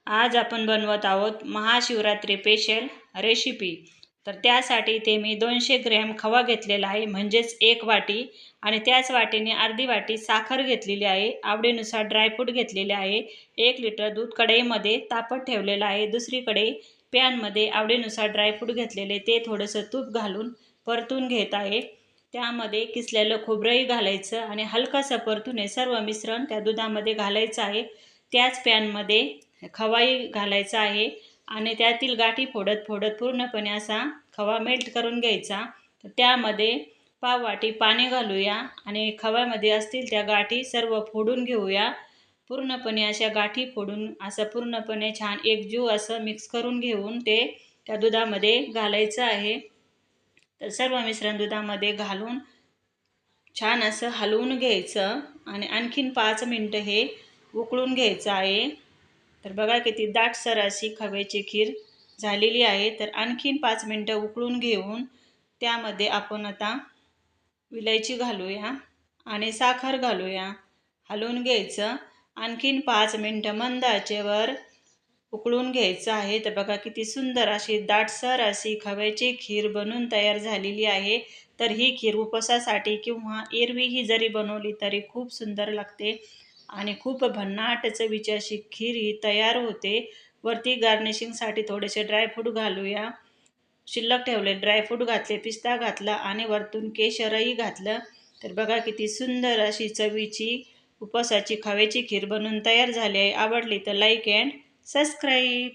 आज आपण बनवत आहोत महाशिवरात्री स्पेशल रेसिपी। तर त्यासाठी इथे मी 200 ग्रॅम खवा घेतलेला आहे, म्हणजेच 1 वाटी, आणि त्याच वाटीने अर्धी वाटी साखर घेतलेली आहे। आवडीनुसार ड्रायफ्रूट घेतलेले आहे। 1 लिटर दूध कढईमध्ये तापत ठेवलेलं आहे। दुसरीकडे पॅनमध्ये आवडीनुसार ड्रायफ्रूट घेतलेले ते थोडंसं तूप घालून परतून घेत आहे। त्यामध्ये किसलेलं खोबरंही घालायचं आणि हलकंसं परतून हे सर्व मिश्रण त्या दुधामध्ये घालायचं आहे। त्याच पॅनमध्ये खवाही घालायचा आहे आणि त्यातील गाठी फोडत फोडत पूर्णपणे असा खवा मेल्ट करून घ्यायचा। तर त्यामध्ये पाव वाटी पाणी घालूया आणि खव्यामध्ये असतील त्या गाठी सर्व फोडून घेऊया। पूर्णपणे अशा गाठी फोडून असं पूर्णपणे छान एकजीव असं मिक्स करून घेऊन ते त्या दुधामध्ये घालायचं आहे। तर सर्व मिश्रण दुधामध्ये घालून छान असं हलवून घ्यायचं आणि आणखीन 5 मिनिटं हे उकळून घ्यायचं आहे। तर बघा किती दाटसर अशी खव्याची खीर झालेली आहे। तर आणखीन 5 मिनिटं उकळून घेऊन त्यामध्ये आपण आता विलायची घालूया आणि साखर घालूया, हलवून घ्यायचं। आणखीन 5 मिनिटं मंद आचेवर उकळून घ्यायचं आहे। तर बघा किती सुंदर अशी दाटसर अशी खव्याची खीर बनून तयार झालेली आहे। तर ही खीर उपवासासाठी किंवा एरवीही जरी बनवली तरी खूप सुंदर लागते आणि खूप भन्नाट चवीची अशी खीर ही तयार होते। वरती गार्निशिंगसाठी थोडेसे ड्रायफ्रूट घालूया। शिल्लक ठेवले ड्रायफ्रूट घातले, पिस्ता घातला आणि वरतून केशरही घातलं। तर बघा किती सुंदर अशी चवीची उपवासाची खव्याची खीर बनून तयार झाली आहे। आवडली तर लाईक अँड सबस्क्राईब।